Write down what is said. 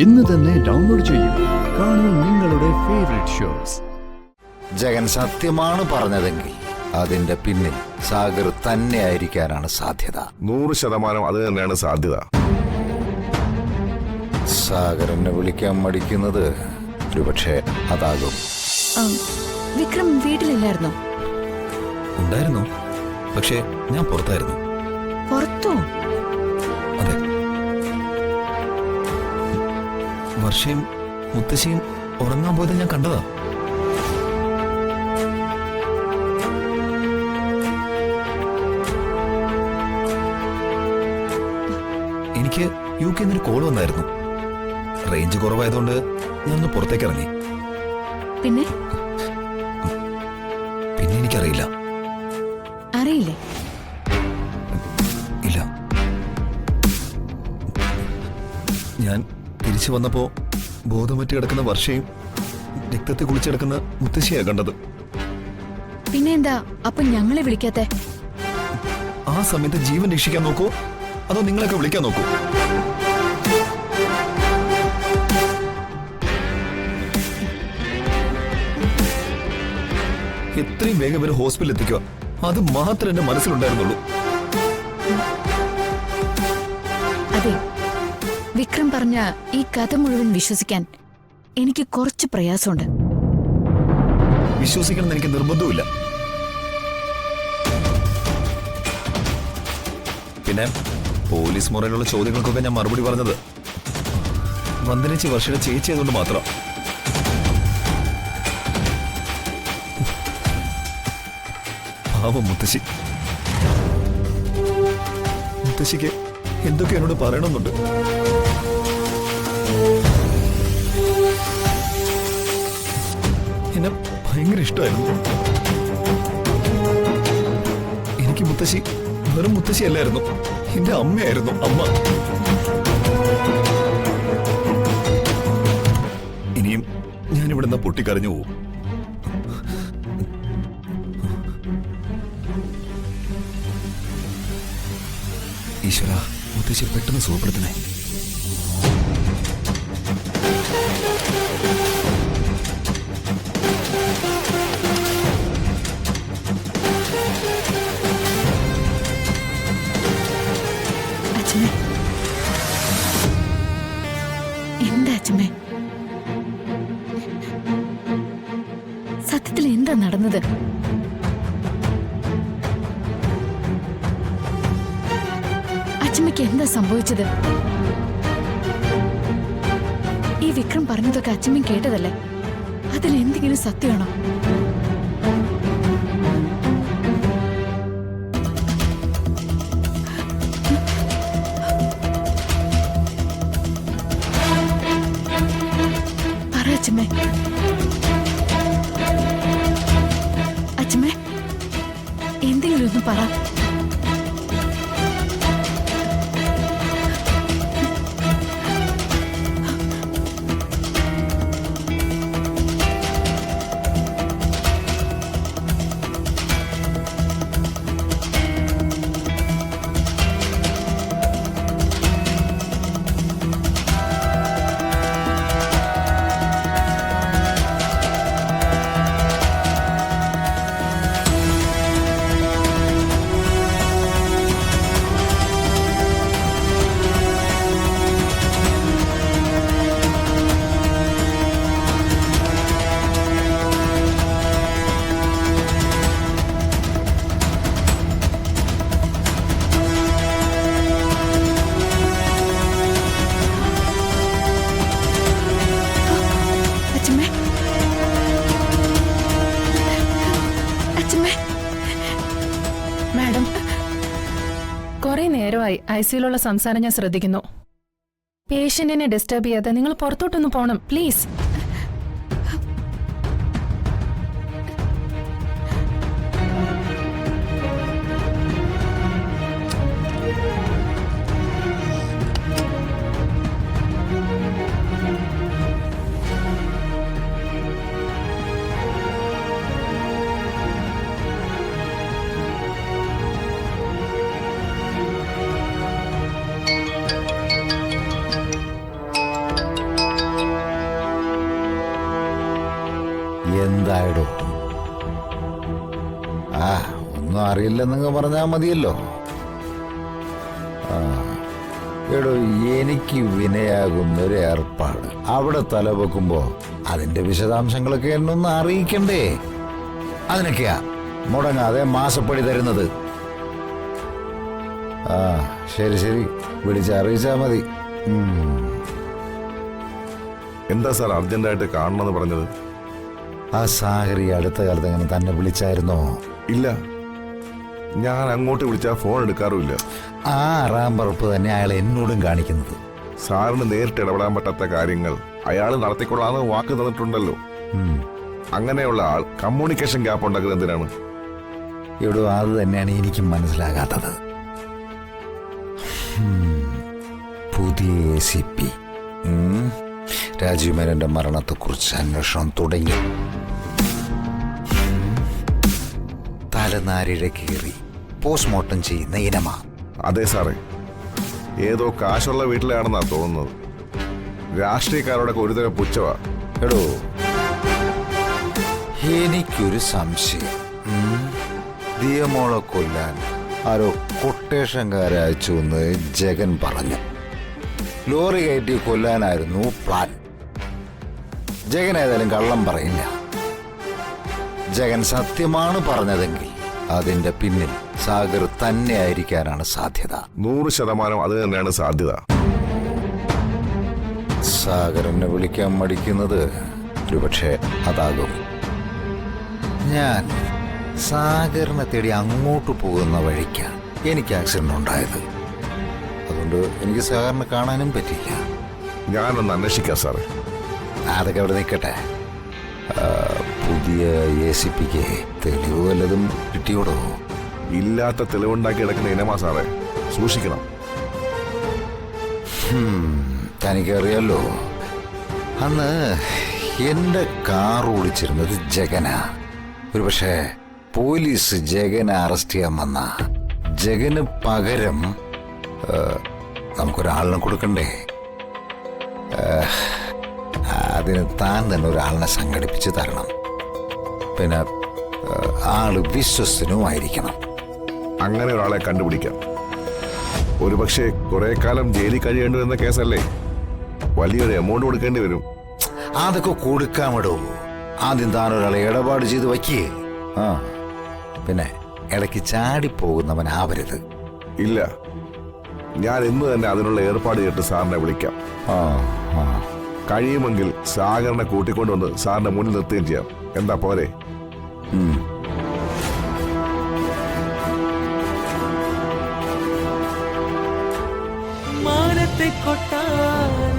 ഇന്ന് തന്നെ ഡൗൺലോഡ് ചെയ്യൂ. കാണൂ നിങ്ങളുടെ ഫേവറേറ്റ് ഷോസ്. ജഗൻ സത്യമാണ് പറഞ്ഞതെങ്കിൽ അതിന്റെ പിന്നിൽ സാഗർ തന്നെയായിരിക്കാനാണ് സാധ്യത. 100% അത് തന്നെയാണ് സാധ്യത. സാഗറിനെ വിളിക്കാൻ മടിക്കുന്നത് ഒരുപക്ഷെ അതാകും. വിക്രം വീട്ടിലില്ലായിരുന്നോ? ഉണ്ടായിരുന്നു, പക്ഷേ ഞാൻ പുറത്തായിരുന്നു. പുറത്തോ? അതെ. വർഷയും മുത്തശ്ശിയും ഉറങ്ങാൻ പോയത് ഞാൻ കണ്ടതാ. എനിക്ക് UK എന്നൊരു കോൾ വന്നായിരുന്നു. റേഞ്ച് കുറവായതുകൊണ്ട് ഞാനൊന്ന് പുറത്തേക്ക് ഇറങ്ങി. പിന്നെ എനിക്കറിയില്ല. അറിയില്ലേ? ഇല്ല. ഞാൻ തിരിച്ചു വന്നപ്പോ ബോധം പറ്റി കിടക്കുന്ന വർഷയും രക്തത്തെ കുളിച്ച് കിടക്കുന്ന മുത്തശ്ശിയാ കണ്ടത്. പിന്നെ എന്താ അപ്പൊ ഞങ്ങളെ വിളിക്കാത്തെ? ആ സമയത്ത് ജീവൻ രക്ഷിക്കാൻ നോക്കൂ, അതോ നിങ്ങളൊക്കെ വിളിക്കാൻ നോക്കൂ? എത്രയും വേഗം വരെ ഹോസ്പിറ്റലിൽ എത്തിക്കുക, അത് മാത്രമേ എന്റെ മനസ്സിലുണ്ടായിരുന്നുള്ളൂ. അതെ, വിക്രം പറഞ്ഞ ഈ കഥ മുഴുവൻ വിശ്വസിക്കാൻ എനിക്ക് കുറച്ച് പ്രയാസമുണ്ട്. വിശ്വസിക്കണം എനിക്ക് നിർബന്ധവുമില്ല. പിന്നെ പോലീസ് മുറയിലുള്ള ചോദ്യങ്ങൾക്കൊക്കെ ഞാൻ മറുപടി പറഞ്ഞത് വന്ദനച്ചി വർഷയുടെ ചേച്ചി ആയതുകൊണ്ട് മാത്രം. പാവം മുത്തശ്ശി. മുത്തശ്ശിക്ക് എന്തൊക്കെ എന്നോട് പറയണമെന്നുണ്ട്. എന്നെ ഭയങ്കര ഇഷ്ടമായിരുന്നു. എനിക്ക് മുത്തശ്ശി വെറും മുത്തശ്ശി അല്ലായിരുന്നു, എന്റെ അമ്മയായിരുന്നു. അമ്മ. ഇനിയും ഞാനിവിടെ നിന്ന് പൊട്ടിക്കരഞ്ഞു പോവും. ഈശ്വര, മുത്തശ്ശി പെട്ടെന്ന് സുഖപ്പെടുത്തണേ. അച്ഛമ്മേ, എന്താ അച്ഛമ്മേ? സത്യത്തിൽ എന്താ നടന്നത്? അച്ഛമ്മയ്ക്ക് എന്താ സംഭവിച്ചത്? ഈ വിക്രം പറഞ്ഞതൊക്കെ അച്ഛമ്മ കേട്ടതല്ലേ? അതിൽ എന്തെങ്കിലും സത്യമാണോ? പറ അച്ഛമ്മേ. അച്ഛമ്മേ, എന്തെങ്കിലും ഒന്ന് പറ. മാഡം, കുറെ നേരമായി ICUലുള്ള സംസാരം ഞാൻ ശ്രദ്ധിക്കുന്നു. പേഷ്യന്റിനെ ഡിസ്റ്റർബ് ചെയ്യാതെ നിങ്ങൾ പുറത്തോട്ടൊന്ന് പോണം പ്ലീസ്. എന്തായടോ? ആ, ഒന്നും അറിയില്ലെന്നങ്ങ് പറഞ്ഞാൽ മതിയല്ലോ. ആ, എടോ, എനിക്ക് വിനയാകുന്ന ഒരു ഏർപ്പാട് അവിടെ തലവെക്കുമ്പോ അതിന്റെ വിശദാംശങ്ങളൊക്കെ എന്നൊന്ന് അറിയിക്കണ്ടേ? അതിനൊക്കെയാ മുടങ്ങാതെ മാസപ്പടി തരുന്നത്. ആ, ശരി ശരി, വിളിച്ചറിയിച്ചാ മതി. എന്താ സാർ അർജന്റായിട്ട് കാണണമെന്ന് പറഞ്ഞത്? ആ സാഗരി അടുത്ത കാലത്ത് എങ്ങനെ തന്നെ വിളിച്ചായിരുന്നോ? ഇല്ല, ഞാൻ അങ്ങോട്ട് വിളിച്ചാൽ ഫോൺ എടുക്കാറുമില്ല. ആ അറാമ്പറപ്പ് തന്നെ അയാൾ എന്നോടും കാണിക്കുന്നത്. സാറിന് നേരിട്ട് ഇടപെടാൻ പറ്റാത്ത കാര്യങ്ങൾ അയാൾ നടത്തിക്കൊള്ളാന്ന് വാക്ക് തന്നിട്ടുണ്ടല്ലോ. അങ്ങനെയുള്ള ആൾ കമ്മ്യൂണിക്കേഷൻ ഗ്യാപ്പ് ഉണ്ടാക്കുന്നത് എന്തിനാണ്? ഇവിടെ അത് തന്നെയാണ് എനിക്കും മനസ്സിലാകാത്തത്. പുതിയ ACP രാജീവ് മേനന്റെ മരണത്തെക്കുറിച്ച് അന്വേഷണം തുടങ്ങി. തലനാരിഴ കീറി പോസ്റ്റ്മോർട്ടം ചെയ്യുന്ന ഇനമാ. അതെ സാറേ, ഏതോ കാശുള്ള വീട്ടിലാണെന്നാ തോന്നുന്നത്. രാഷ്ട്രീയക്കാരോടൊക്കെ ഒരുതരം പുച്ഛവാ. എടോ, എനിക്കൊരു സംശയം. ദിയമോളെ കൊല്ലാൻ ആരോ കൊട്ടേഷൻകാരെ അയച്ചു എന്ന് ജഗൻ പറഞ്ഞു. ലോറി കയറ്റി കൊല്ലാനായിരുന്നു പ്ലാൻ. ജഗൻ ഏതായാലും കള്ളം പറയില്ല. ജഗൻ സത്യമാണ് പറഞ്ഞതെങ്കിൽ അതിന്റെ പിന്നിൽ സാഗർ തന്നെ ആയിരിക്കാനാണ് സാധ്യത. 100% അത് തന്നെയാണ് സാധ്യത. സാഗറിനെ വിളിക്കാൻ മടിക്കുന്നത് ഒരുപക്ഷെ അതാകും. ഞാൻ സാഗറിനെ തേടി അങ്ങോട്ട് പോകുന്ന വഴിക്കാണ് എനിക്ക് ആക്സിഡന്റ് ഉണ്ടായത്. അതുകൊണ്ട് എനിക്ക് സാഗറിനെ കാണാനും പറ്റില്ല. ഞാനൊന്ന് അന്വേഷിക്കാം സാറേ. അതൊക്കെ അവിടെ നിൽക്കട്ടെ. പുതിയ ACPക്ക് തെളിവ് വല്ലതും കിട്ടിയോടോ? ഇല്ലാത്ത തെളിവുണ്ടാക്കി കിടക്കുന്ന ഇനമാ സാറേ, സൂക്ഷിക്കണം. തനിക്കറിയാലോ, അന്ന് എന്റെ കാർ ഓടിച്ചിരുന്നത് ജഗനാ. ഒരുപക്ഷെ പോലീസ് ജഗനെ അറസ്റ്റ് ചെയ്യാൻ വന്ന ജഗന് പകരം നമുക്കൊരാളിനെ കൊടുക്കണ്ടേ? അതിന് താൻ തന്നെ ഒരാളിനെ സംഘടിപ്പിച്ച് തരണം. പിന്നെ ആള് വിശ്വസ്തനുമായിരിക്കണം. അങ്ങനെ ഒരാളെ കണ്ടുപിടിക്കാം. ഒരുപക്ഷെ കുറെ കാലം ജയിലിൽ കഴിയേണ്ടി വരുന്ന കേസല്ലേ? വലിയൊരു എമൗണ്ട് കൊടുക്കേണ്ടി വരും. അതൊക്കെ കൊടുക്കാമിടൂ. ആദ്യം താൻ ഒരാളെ ഇടപാട് ചെയ്ത് വയ്ക്കേ. ആ, പിന്നെ ഇടയ്ക്ക് ചാടിപ്പോകുന്നവനാവരുത്. ഇല്ല, ഞാൻ ഇന്ന് തന്നെ അതിനുള്ള ഏർപ്പാട് ചെയ്തിട്ട് സാറിനെ വിളിക്കാം. ആ ആ, കഴിയുമെങ്കിൽ സാഗറിനെ കൂട്ടിക്കൊണ്ടുവന്ന് സാറിന്റെ മുന്നിൽ നിർത്തുകയും ചെയ്യാം. എന്താ പോരെ? മാനത്തെ കൊട്ടാരം